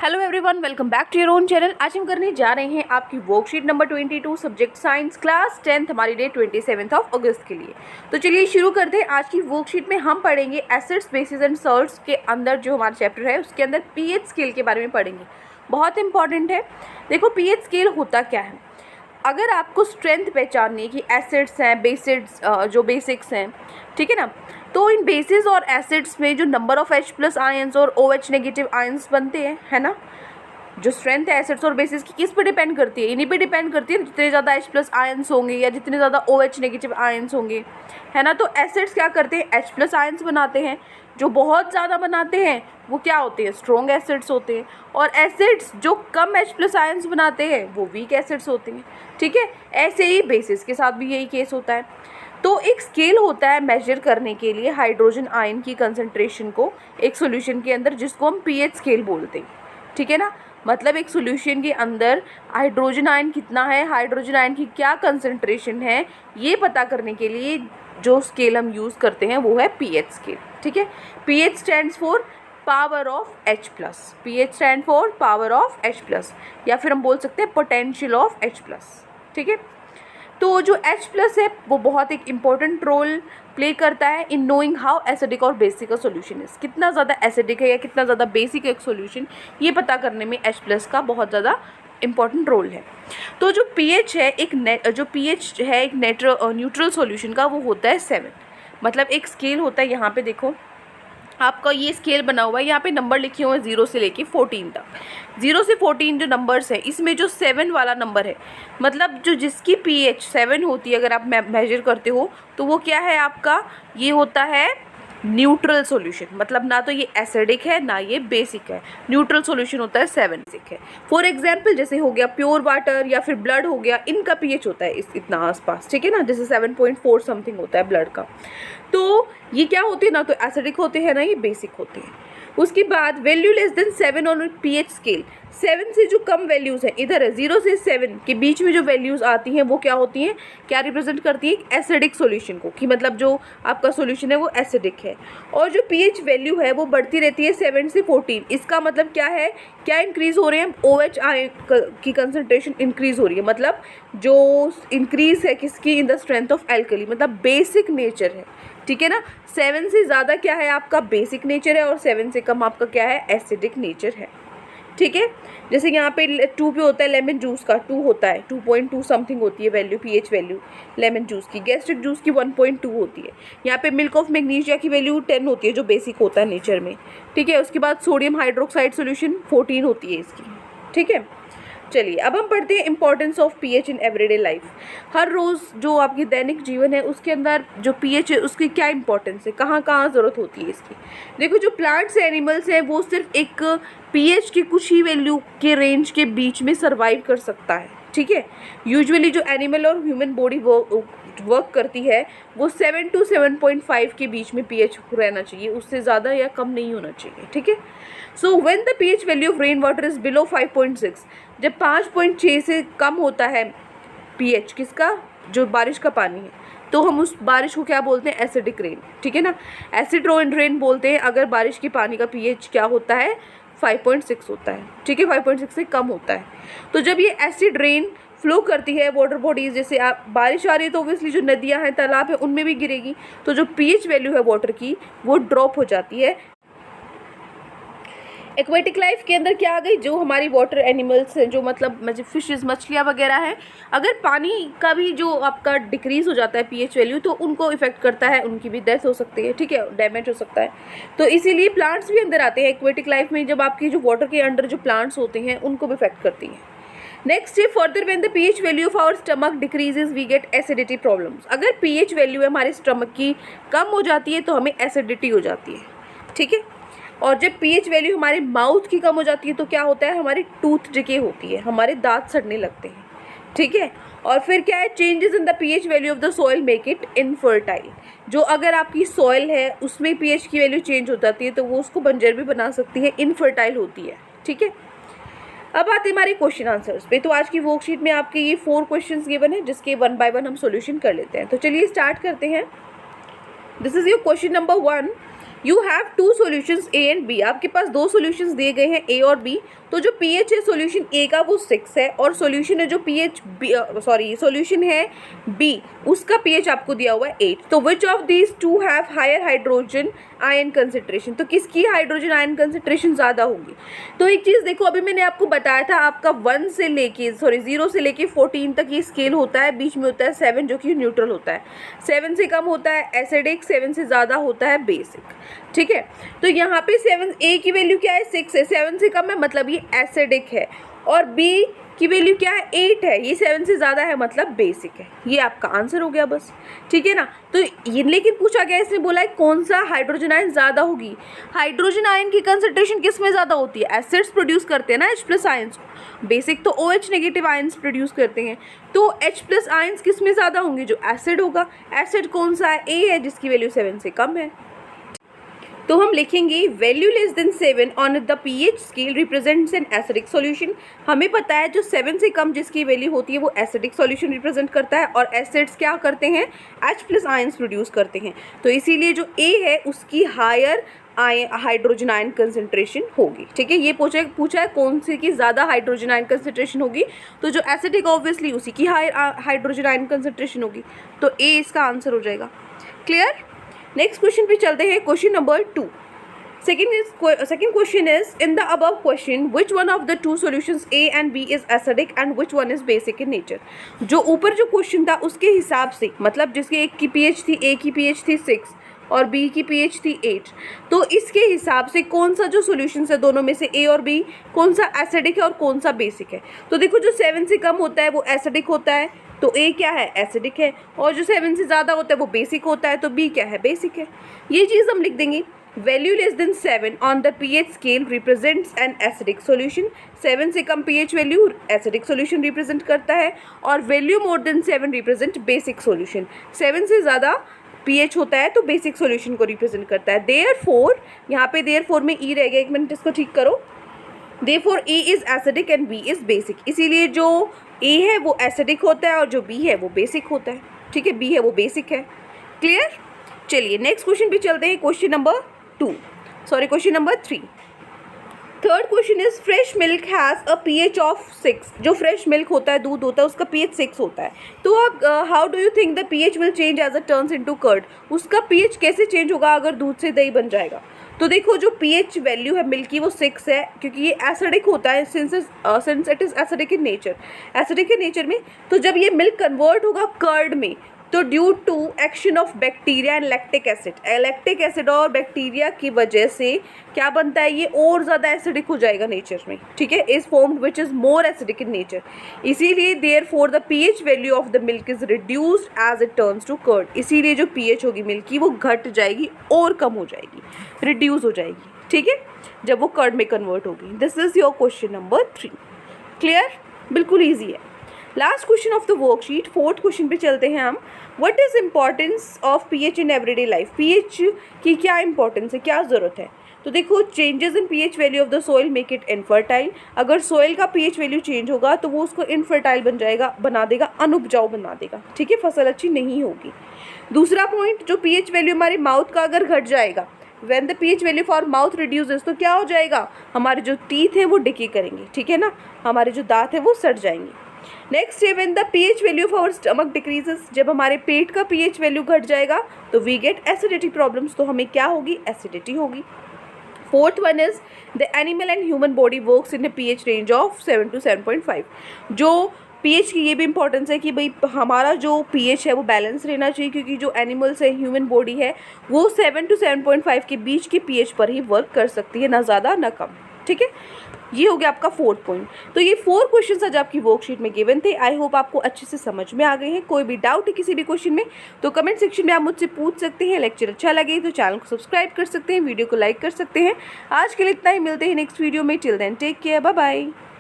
Hello everyone, welcome back to your own channel. आज हम करने जा रहे हैं आपकी worksheet number 22 subject science class 10th हमारी डेट 27 अगस्त के लिए। तो चलिए शुरू करते हैं। आज की वर्कशीट में हम पढ़ेंगे एसिड्स बेसिस एंड सॉल्ट्स के अंदर जो हमारा चैप्टर है उसके अंदर पीएच स्केल के बारे में पढ़ेंगे। बहुत इंपॉर्टेंट है। देखो पीएच स्केल होता क्या है। अगर आपको स्ट्रेंथ पहचाननी है कि एसिड्स हैं, बेसिड्स जो बेसिक्स हैं, ठीक है ना, तो इन बेसिस और एसिड्स में जो नंबर ऑफ H+ आयंस और OH नेगेटिव आयंस बनते हैं, है ना, जो स्ट्रेंथ है एसिड्स और बेसिस की किस पे डिपेंड करती है? इन्हीं पे डिपेंड करती है। जितने ज़्यादा H+ आयंस होंगे या जितने ज़्यादा OH नेगेटिव आयंस होंगे, है ना। तो एसिड्स क्या करते हैं? H+ आयंस बनाते हैं। जो बहुत ज़्यादा बनाते हैं वो क्या होते हैं? स्ट्रॉन्ग एसिड्स होते हैं। और एसिड्स जो कम H+ आयंस बनाते हैं वो वीक एसिड्स होते हैं, ठीक है। ऐसे ही बेसिस के साथ भी यही केस होता है। तो एक स्केल होता है मेजर करने के लिए हाइड्रोजन आयन की कंसंट्रेशन को एक सॉल्यूशन के अंदर, जिसको हम पीएच स्केल बोलते हैं, ठीक है ना। मतलब एक सॉल्यूशन के अंदर हाइड्रोजन आयन कितना है, हाइड्रोजन आयन की क्या कंसंट्रेशन है, ये पता करने के लिए जो स्केल हम यूज़ करते हैं वो है पीएच स्केल, ठीक है। PH stands for power of H+, pH stand for power of H+, या फिर हम बोल सकते हैं पोटेंशियल ऑफ H+, ठीक है। तो जो H+ है वो बहुत एक इम्पॉर्टेंट रोल प्ले करता है इन नोइंग हाउ एसिडिक और बेसिक अ सॉल्यूशन इज। कितना ज़्यादा एसिडिक है या कितना ज़्यादा बेसिक है एक सॉल्यूशन, ये पता करने में H+ का बहुत ज़्यादा इम्पॉर्टेंट रोल है। तो जो pH है एक न्यूट्रल सॉल्यूशन का, वो होता है 7। मतलब एक स्केल होता है, यहाँ पे देखो आपका ये स्केल बना हुआ है, यहाँ पे नंबर लिखे हुए हैं 0 से लेके 14 तक। 0 से 14 जो नंबर्स हैं, इसमें जो 7 वाला नंबर है, मतलब जो जिसकी pH 7 होती है, अगर आप मेजर करते हो तो वो क्या है आपका? ये होता है न्यूट्रल सॉल्यूशन। मतलब ना तो ये एसिडिक है ना ये बेसिक है, न्यूट्रल सॉल्यूशन होता है 7 बेसिक है। फॉर एग्जांपल जैसे हो गया प्योर वाटर या फिर ब्लड हो गया, इनका pH होता है इतना आसपास, ठीक है ना, जैसे 7.4 समथिंग होता है ब्लड का। तो ये क्या होते हैं? ना तो एसिडिक होते हैं ना ये बेसिक होते हैं। उसके बाद value less than 7 on pH scale, 7 से जो कम वैल्यूज़ हैं, इधर है 0 से 7 के बीच में जो वैल्यूज़ आती हैं वो क्या होती हैं? क्या रिप्रेजेंट करती है? एसिडिक सॉल्यूशन को, कि मतलब जो आपका सॉल्यूशन है वो एसिडिक है। और जो पीएच वैल्यू है वो बढ़ती रहती है 7 से 14। इसका मतलब क्या है? क्या इंक्रीज़ हो रहे हैं? OH आयन की कंसनट्रेशन इंक्रीज़ हो रही है। मतलब जो इंक्रीज़ है किसकी? In the strength of alkali, मतलब बेसिक नेचर है, ठीक है ना। 7 से ज़्यादा क्या है आपका? बेसिक नेचर है, और 7 से कम आपका क्या है? एसिडिक नेचर है, ठीक है। जैसे यहाँ पे 2 पे होता है लेमन जूस का, 2 होता है, 2.2 समथिंग होती है value, pH value lemon juice की। गैस्ट्रिक जूस की 1.2 होती है। यहाँ पे मिल्क ऑफ मैग्नीशिया की वैल्यू 10 होती है, जो बेसिक होता है नेचर में, ठीक है। उसके बाद सोडियम हाइड्रोक्साइड सोल्यूशन 14 होती है इसकी, ठीक है। चलिए अब हम पढ़ते हैं importance of pH in everyday life. हर रोज़ जो आपकी दैनिक जीवन है उसके अंदर जो पीएच है उसकी क्या इंपॉर्टेंस है, कहाँ कहाँ ज़रूरत होती है इसकी। देखो जो प्लांट्स एनिमल्स हैं वो सिर्फ एक पीएच की कुछ ही वैल्यू के रेंज के बीच में सर्वाइव कर सकता है, ठीक है। यूजुअली जो एनिमल और ह्यूमन बॉडी वर्क करती है वो 7 to 7.5 के बीच में पीएच रहना चाहिए, उससे ज़्यादा या कम नहीं होना चाहिए, ठीक है। So when the pH value of rain water is below 5.6, जब 5.6 से कम होता है पीएच किसका? जो बारिश का पानी है, तो हम उस बारिश को क्या बोलते हैं? एसिडिक रेन, ठीक है ना। एसिड रेन बोलते हैं अगर बारिश के पानी का पीएच क्या होता है? 5.6 होता है, ठीक है, 5.6 से कम होता है। तो जब ये एसिड रेन फ्लो करती है वाटर बॉडीज, जैसे आप बारिश आ रही है तो ऑब्वियसली जो नदियां हैं, तालाब है, उनमें भी गिरेगी, तो जो पीएच वैल्यू है वाटर की वो ड्रॉप हो जाती है। एक्वेटिक लाइफ के अंदर क्या आ गई? जो हमारी वाटर एनिमल्स हैं, जो मतलब फिशेस, मछलियाँ वगैरह हैं, अगर पानी का भी जो आपका डिक्रीज़ हो जाता है पीएच वैल्यू तो उनको इफेक्ट करता है, उनकी भी डेथ हो सकती है, ठीक है, डैमेज हो सकता है। तो इसीलिए प्लांट्स भी अंदर आते हैं एक्वेटिक लाइफ में, जब आपकी जो वाटर के अंडर जो प्लांट्स होते हैं उनको भी इफेक्ट करती हैं। नेक्स्ट है further when the pH value of our stomach decreases we get acidity problems. अगर पीएच वैल्यू है हमारे स्टमक की कम हो जाती है तो हमें एसिडिटी हो जाती है, ठीक है। और जब पीएच वैल्यू हमारे माउथ की कम हो जाती है तो क्या होता है? हमारी टूथ डिके होती है, हमारे दांत सड़ने लगते हैं, ठीक है। और फिर क्या है? Changes in the pH value of the soil make it infertile. जो अगर आपकी सॉइल है उसमें पीएच की वैल्यू चेंज हो जाती है तो वो उसको बंजर भी बना सकती है, इनफर्टाइल होती है, ठीक है। अब आते हैं हमारे क्वेश्चन आंसर्स पे। तो आज की वर्कशीट में आपके ये 4 क्वेश्चंस गिवन है, जिसके 1 by 1 हम सॉल्यूशन कर लेते हैं। तो चलिए स्टार्ट करते हैं। This is your question number 1। You have two solutions A and B, आपके पास दो सॉल्यूशंस दिए गए हैं ए और बी। तो जो पीएच है सॉल्यूशन ए का वो 6 है और सॉल्यूशन है जो सॉल्यूशन है बी उसका पीएच आपको दिया हुआ है 8। तो which of these two have higher hydrogen ion concentration, तो किसकी हाइड्रोजन आयन कंसेंट्रेशन ज़्यादा होगी। तो एक चीज़ देखो, अभी मैंने आपको बताया था आपका 0 से लेके 14 तक ये स्केल होता है, बीच में होता है 7 जो कि न्यूट्रल होता है, 7 से कम होता है एसिडिक, 7 से ज़्यादा होता है बेसिक। ठीक है, तो यहाँ पे 7 ए की वैल्यू क्या है 6 है, 7 से कम है मतलब ये एसिडिक है, और बी की वैल्यू क्या है 8 है, ये 7 से ज़्यादा है मतलब बेसिक है। ये आपका आंसर हो गया बस, ठीक है ना। तो ये लेकिन पूछा गया, इसने बोला है कौन सा हाइड्रोजन आयन ज़्यादा होगी। हाइड्रोजन आयन की कंसंट्रेशन किस में ज़्यादा होती है, एसिड्स प्रोड्यूस करते हैं ना H+ आयंस, बेसिक तो OH नेगेटिव आयंस प्रोड्यूस करते हैं, तो H+ आयंस किस में ज़्यादा होंगे, जो एसिड होगा। एसिड कौन सा है, A है जिसकी वैल्यू 7 से कम है। तो हम लिखेंगे value less than 7 on the pH scale represents an acidic solution. हमें पता है जो 7 से कम जिसकी वैल्यू होती है वो एसिडिक सॉल्यूशन रिप्रेजेंट करता है, और एसिड्स क्या करते हैं, H+ आयंस प्रोड्यूस करते हैं। तो इसीलिए जो A है उसकी हायर हाइड्रोजन आयन कंसंट्रेशन होगी। ठीक है, ये पूछा है कौन सी की ज़्यादा हाइड्रोजन आयन कंसंट्रेशन होगी, तो जो एसिडिक ऑब्वियसली उसी की हायर हाइड्रोजन आयन कंसंट्रेशन होगी, तो A इसका आंसर हो जाएगा। क्लियर। नेक्स्ट क्वेश्चन पे चलते हैं, question number 2। Second question is, in the above question which one of the two solutions A and B is acidic and which one is basic in nature। जो ऊपर जो question था उसके हिसाब से, मतलब जिसके एक की पीएच थी, A की पीएच थी 6 और B की पीएच थी 8, तो इसके हिसाब से कौन सा जो सॉल्यूशन है दोनों में से A और B कौन सा एसिडिक है और कौन सा बेसिक है। तो देखो जो 7 से कम होता है वो एसिडिक होता है, तो A क्या है, एसिडिक है, और जो 7 से ज़्यादा होता है वो बेसिक होता है, तो B क्या है, बेसिक है। ये चीज़ हम लिख देंगे। Value less than 7 on the pH scale represents an acidic solution. 7 से कम pH value acidic solution represent करता है, और value more than 7 represent basic solution. 7 से ज़्यादा पीएच होता है तो बेसिक सॉल्यूशन को रिप्रेजेंट करता है। देयरफॉर, यहाँ पे देयरफॉर में ई रह गया, एक मिनट इसको ठीक करो। Therefore A is acidic and B is basic, इसीलिए जो A है वो एसिडिक होता है और जो B है वो बेसिक होता है। ठीक है, B है वो बेसिक है। क्लियर। चलिए नेक्स्ट क्वेश्चन पे चलते हैं, question number 3। Third question is fresh milk has a pH of 6। जो फ्रेश मिल्क होता है, दूध होता है, उसका पीएच 6 होता है। तो आप how do you think the pH will change as it turns into curd. उसका पीएच कैसे चेंज होगा अगर दूध से दही बन जाएगा। तो देखो जो पीएच वैल्यू है मिल्क की वो 6 है, क्योंकि ये एसिडिक होता है, since it is acidic in nature में। तो जब ये मिल्क कन्वर्ट होगा कर्ड में, तो due to action of bacteria and lactic acid और बैक्टीरिया की वजह से क्या बनता है, ये और ज़्यादा एसिडिक हो जाएगा नेचर में। ठीक है, is formed which is more acidic in nature. इसीलिए therefore the pH value of the milk is reduced as it turns to curd. इसीलिए जो पीएच होगी मिल्क की वो घट जाएगी और कम हो जाएगी, रिड्यूस हो जाएगी। ठीक है, जब वो कर्ड में कन्वर्ट होगी। This is your question number 3। Clear, बिल्कुल ईजी है। Last question of the worksheet, fourth question पे चलते हैं हम। What is importance of pH in everyday life. PH की क्या इंपॉर्टेंस है, क्या ज़रूरत है। तो देखो changes in pH value of the soil make it infertile. अगर सोइल का पीएच वैल्यू चेंज होगा तो वो उसको इनफर्टाइल बना देगा, अनुपजाऊ बना देगा। ठीक है, फसल अच्छी नहीं होगी। दूसरा पॉइंट, जो पीएच वैल्यू हमारे माउथ का अगर घट जाएगा, when the pH value for mouth reduces, तो क्या हो जाएगा, हमारे जो टीथ हैं वो डिके करेंगे। ठीक है ना, हमारे जो दांत हैं वो सड़ जाएंगे। नेक्स्ट है when the pH value of our stomach decreases. जब हमारे पेट का पीएच वैल्यू घट जाएगा तो वी गेट एसिडिटी प्रॉब्लम्स, तो हमें क्या होगी, एसिडिटी होगी। Fourth one is the animal and human body works in A pH range of 7 to 7.5। जो पीएच की ये भी इंपॉर्टेंस है कि भाई हमारा जो पीएच है वो बैलेंस रहना चाहिए, क्योंकि जो एनिमल्स है, ह्यूमन बॉडी है, वो 7 to 7.5 के बीच के पीएच पर ही वर्क कर सकती है, ना ज़्यादा ना कम। ठीक है, ये हो गया आपका फोर्थ पॉइंट। तो ये 4 क्वेश्चन आज आपकी वर्कशीट में गिवन थे। आई होप आपको अच्छे से समझ में आ गए हैं। कोई भी डाउट है किसी भी क्वेश्चन में तो कमेंट सेक्शन में आप मुझसे पूछ सकते हैं। लेक्चर अच्छा लगे तो चैनल को सब्सक्राइब कर सकते हैं, वीडियो को लाइक कर सकते हैं। आज के लिए इतना ही, मिलते हैं नेक्स्ट वीडियो में। Till then take care, bye bye.